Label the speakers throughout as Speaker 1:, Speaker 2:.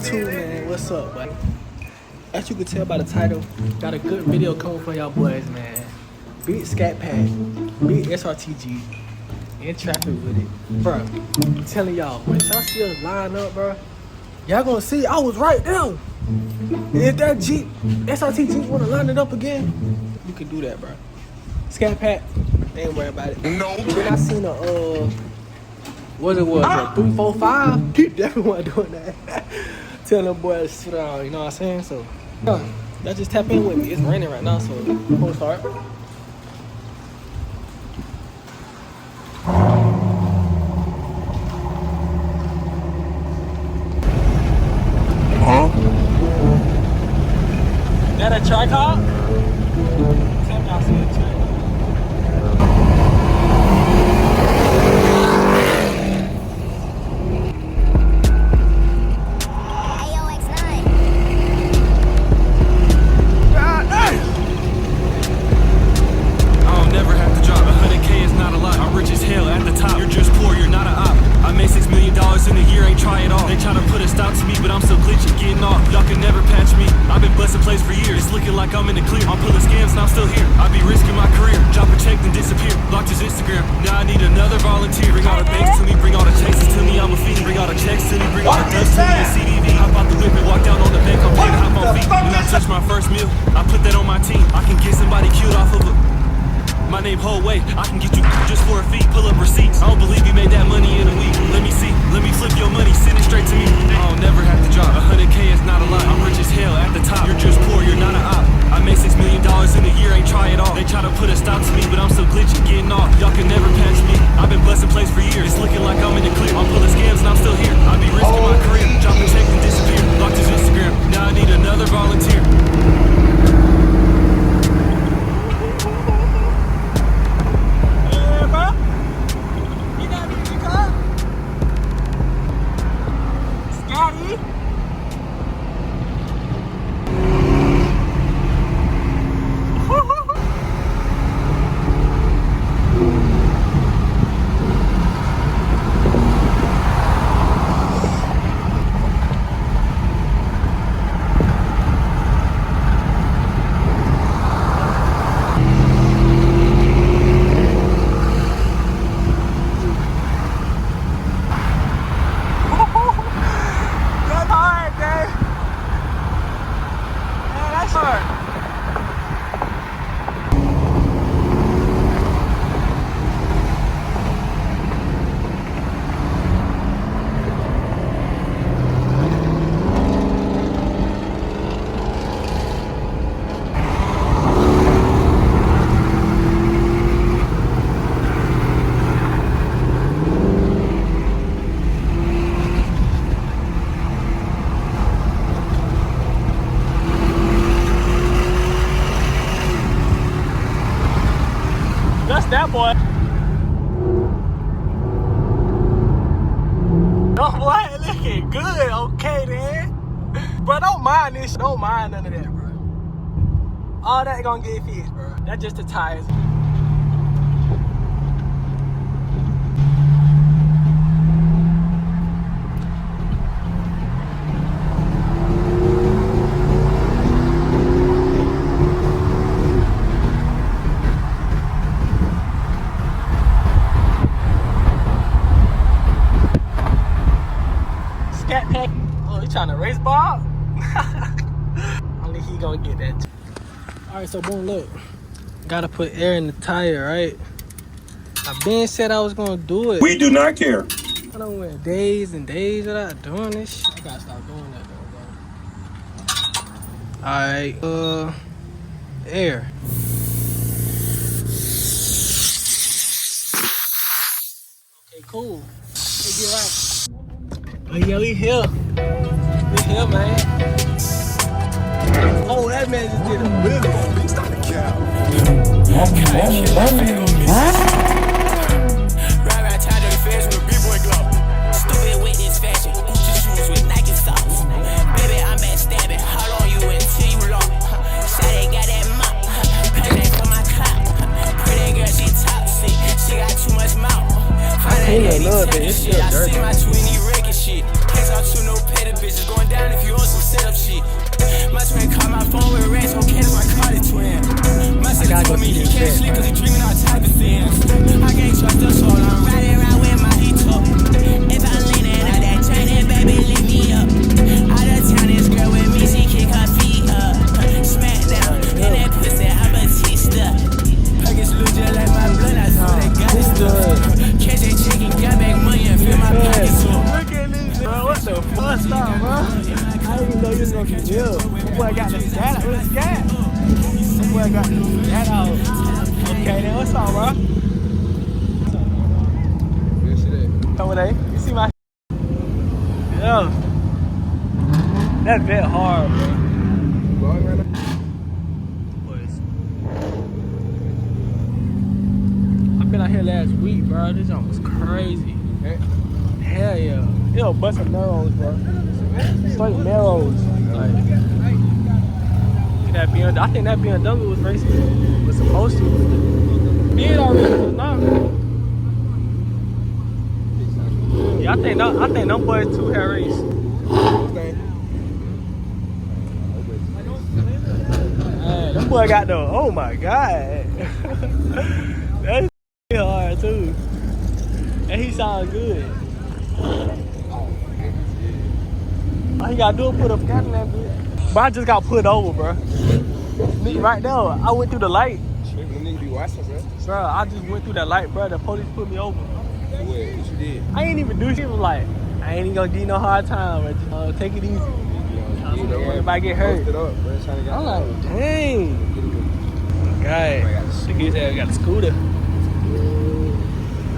Speaker 1: YouTube, man, what's up, buddy? As you can tell by the title, got a good video coming for y'all boys, man. Beat Scat Pack, beat SRTG, and traffic with it. Bro, I'm telling y'all, when y'all see us line up, bro, y'all gonna see I was right there. And if that Jeep, SRTG wanna line it up again, you can do that, bro. Scat Pack, they ain't worry about it. No. Then I seen a, what it was, a 345. He definitely wasn't doing that. Tell them boys to sit down, you know what I'm saying? So, y'all just tap in with me. It's raining right now, so we'll start. That a tripod? Tell me I see a tripod.
Speaker 2: I'm in the clear. I'm pulling scams and I'm still here. I be risking my career. Job protect and disappear. Blocked his Instagram. Now I need another volunteer. Bring all the banks to me. Bring all the chases to me. I'm a fiend. Bring all the checks to me. Bring all the dust to me. And CDV. Hop out the whip and walk down on the bank. I'm ready to hop on feet. When I touch my first meal, I put that on my team. I can get somebody killed off of it. My name whole way. I can get you just for a fee. Pull up receipts. I don't believe you made that money in a week. Let me see. Let me flip your money. Send it straight to me. I don't never have to drop. 100K is not a lot. I'm rich as hell at the top. You're just poor. You're not an op. I made $6 million in a year, ain't try it all. They try to put a stop to me, but I'm still glitching, getting off. Y'all can never patch me. I've been busting plays for years. It's looking like I'm in the clear. I'm pulling scams and I'm still here. I be risking my career. Job protect and disappear. Blocked his Instagram. Now I need another volunteer.
Speaker 1: Yeah, bro. You got me in your car? Scotty? That's that boy. Oh boy, looking good. Okay then. Bro, don't mind this. Don't mind none of that, bro. All that gonna get fixed, bro. That's just the tires. Scat Pack. Oh, you trying to race Bob? Only he gonna get that. Alright, so boom, look. Gotta put air in the tire, right? I been said I was gonna do it.
Speaker 3: We do not care.
Speaker 1: I don't went days and days without doing this shit. I gotta stop doing that though, bro. Alright, air. Okay, cool. Hey, get right. Oh yeah, we here. We here, man. Oh, that man just did a wheel. Stop the cow.
Speaker 4: Ride tired of the fans with a B-boy glove. Stupid with this fashion. Gucci shoes with Nike socks. Baby, I'm at stabbing. How long you until you long? Shawty got that mop. Pay for my clock. Pretty girl, she talks.
Speaker 1: clean a
Speaker 4: Eddie
Speaker 1: little
Speaker 4: Tech
Speaker 1: bit. It's
Speaker 4: shit.
Speaker 1: still
Speaker 4: I
Speaker 1: dirty.
Speaker 4: see my 20 wrecking shit. Can't talk to no petty bitches. Going down if you want some setup shit. My twin called my phone with rats. Okay, that's my Cardi twin. My sister
Speaker 1: gotta go
Speaker 4: told me
Speaker 1: see
Speaker 4: he
Speaker 1: this
Speaker 4: can't
Speaker 1: shit,
Speaker 4: sleep
Speaker 1: bro.
Speaker 4: cause he dreaming all type of things. I can't trust the soul. I'm riding around with my heat up. If I'm leaning out that train, then baby lift me up. Out of town, this girl with me, she kick her feet up. Smack down, in that pussy, I'm Batista. Pockets look just like my blood, I swear they got it stuff. Catch that chicken, got back money and fill my pockets up.
Speaker 1: Look at this, bro. What the fuck, stop, bro? I didn't even know you was gonna be ill. That boy got the scat out. What's scat? That boy got the scat out. Okay, then what's up, bro? Come with that. You see my yeah. That bit hard, bro. Boys. I've been out here last week, bro. This jump was crazy. Hell yeah. It'll bust some marrows, bro. Straight marrows. Like, that BMW, I think that BMW was racing. Was supposed to. Did already, not. Yeah, I think them boys too had race. Man, them boy got the, oh my god. That's hard too. And he sounds good. All he gotta do is put a scat in that bitch. But I just got put over, bro. Right there, I went through the light.
Speaker 3: Nigga be watching, bro.
Speaker 1: Bro, I just went through that light, bro. The police put me over.
Speaker 3: What you did?
Speaker 1: I ain't even do shit. Was like, I ain't even gonna give you no hard time, bro. Just, take it easy. Everybody get hurt. I'm like, dang. God, look at his ass got a scooter.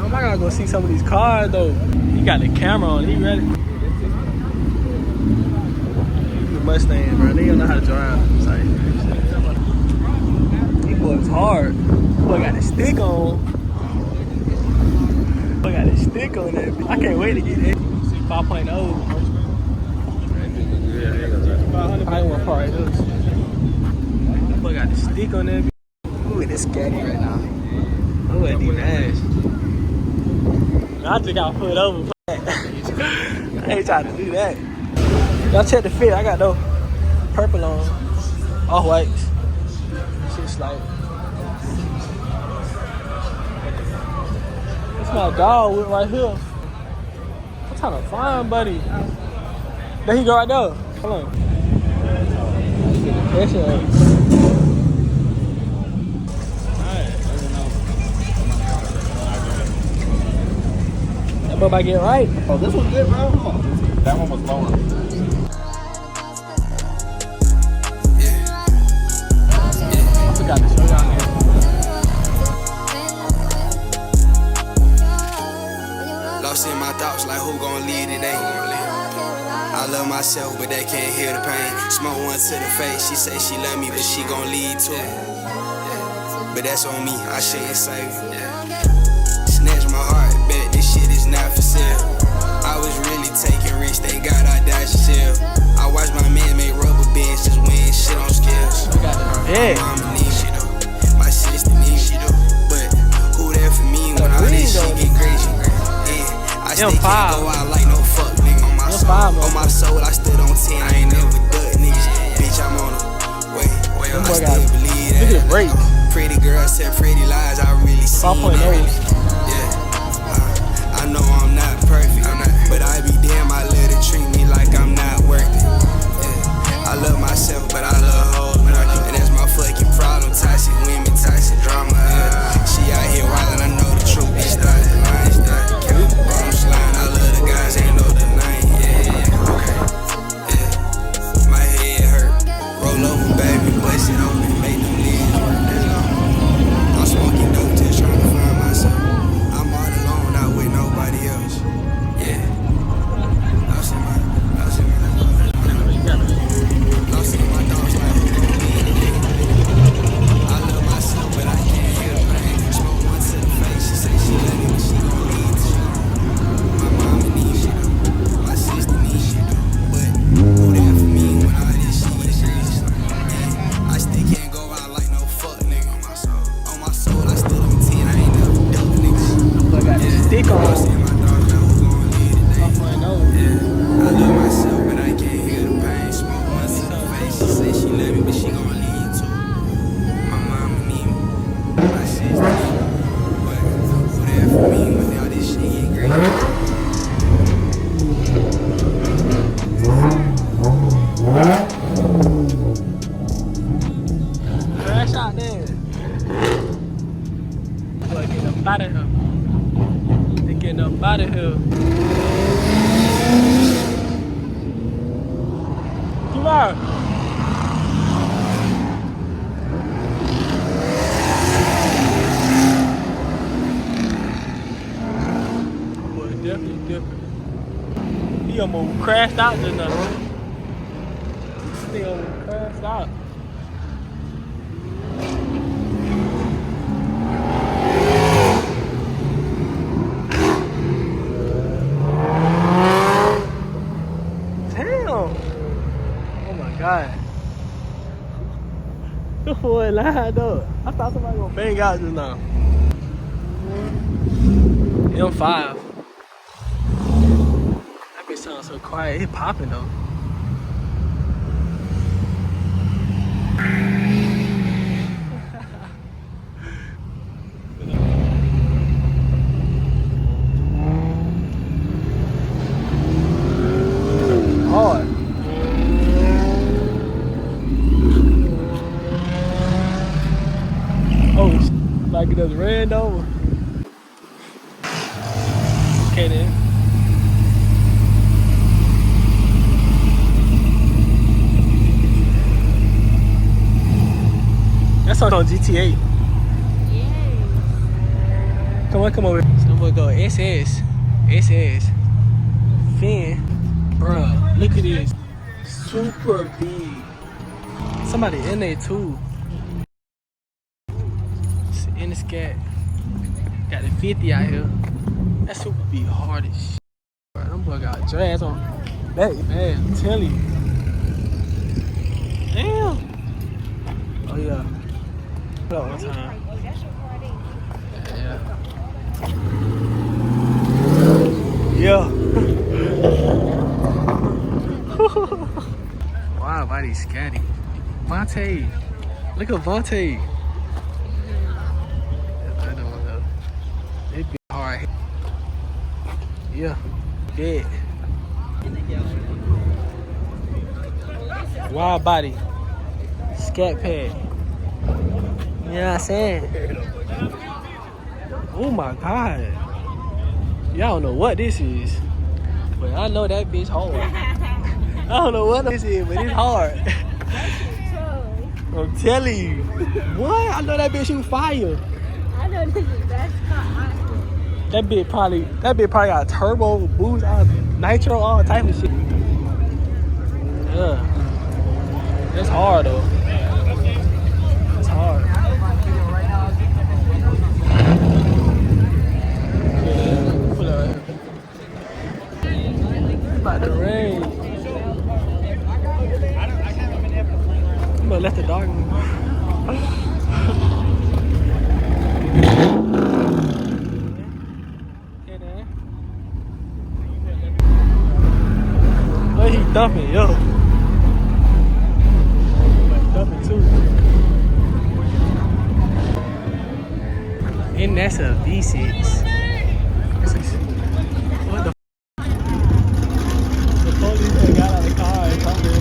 Speaker 1: Oh my God, go see some of these cars though. He got the camera on. He ready. Mustang, bro. They don't know how to drive. It's like, these boys hard. Boy got a stick on. Boy got a stick on that bitch. I can't wait to get that. 5.0. I ain't want to part of this. That boy got a stick on that bitch. Ooh, this scatty right now. Ooh, that D-Nash. I just got put over for that. I ain't trying to do that. Y'all check the fit. I got those purple on, all whites. Shit's like, that's my dog with right here. I'm trying to find buddy. There he go right there. Hold on. That's it. That boy about to get right.
Speaker 3: Oh, this was good, bro. That one was lower.
Speaker 1: Got to show y'all here.
Speaker 5: Lost in my thoughts like who gon' lead today. I love myself, but they can't hear the pain. Smoke one to the face, she say she love me, but she gon' lead too. But that's on me, I shouldn't save it. Snatch my heart, bet this shit is not for sale. I was really taking risks, thank God I dodged shell. I watched my man make rubber bands, just win shit on skills.
Speaker 1: Yeah.
Speaker 5: Mama need shit though, my sister need shit though. But who there for me when all this shit get crazy? Yeah, I still can't go out like no fuck nigga. On my soul, I stood on 10. I ain't never duck niggas. Bitch, I'm on the way. I still believe that. Pretty girls tell pretty lies. I really see
Speaker 1: 5.0.
Speaker 5: Yeah, I know I'm not perfect, but I be damn. I let her treat me like I'm not worth it. Yeah, I love myself, but I love hoes more. And that's my fucking problem. Toxic women, toxic drama. She out here wildin'. I know the truth. Bitch, started lying. I'm slime. I love the guys. Ain't no denying. Yeah, okay. Yeah, my head hurt. Roll over, baby, bust it open, make them leaves work. That's all. I'm smoking dope, just trying to find myself.
Speaker 1: up out of here. They getting up out of here. Come on. Boy, definitely different. He almost crashed out just now. He almost crashed out. God. Good boy lined up. I thought somebody gonna bang out just now. M5. That bitch sounds so quiet. It popping though. Hard. Oh, like it just ran over. Okay then. That's on GTA. Yeah. Come on over. So we'll go SS. SS. Fin. Bruh, look at this. Super big. Somebody in there too. In the scat. Got the 50 out here. That super be hard as shit. Bro, them boy got drag on that, man. I'm telling you. Damn. Oh yeah. Put up one time. Yeah. Wow, body's scatty. Vontae. Look at Vontae. It be hard. Yeah, dead. Wild body. Scat pad. You know what I'm saying? Oh my God. Y'all don't know what this is. But I know that bitch hard. I don't know what this is, but it's hard. I'm telling you. What? I know that bitch shoot fire.
Speaker 6: I know this is best car.
Speaker 1: That bitch probably got turbo, boost, nitro, all type of shit. Yeah. It's hard though. It's hard. Put up. It's about to rain. I'm gonna let the dog in. Oh, he dumping, yo. Dumping too. And that's a V6. What the f? The police that got out of the car and come in.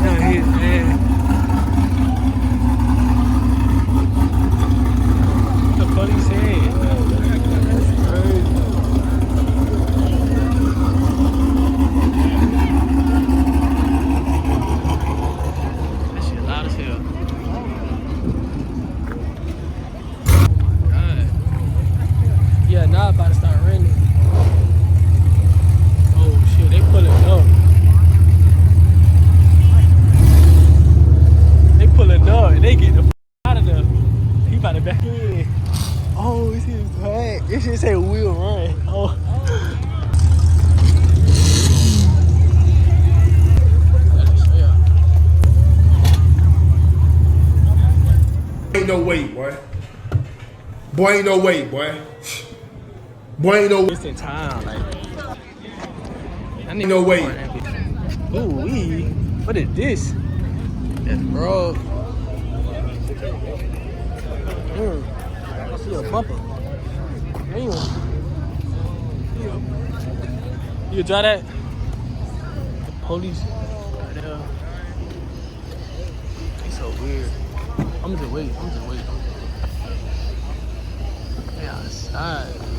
Speaker 1: Yeah, he's dead. The police said. Now about to start raining. Oh shit, they pulling up. They pulling up and they get the f out of there. He about to back in. Oh, this is bad. It should say wheel run. Oh.
Speaker 3: Ain't no way, boy. Boy, ain't no way, boy. Boy, ain't no way.
Speaker 1: It's in town, like. I need
Speaker 3: No way.
Speaker 1: Ooh wee. What is this? That's bro. I see a bumper. Damn. You try that? The police. Right there. I'm just waiting. Yeah, outside.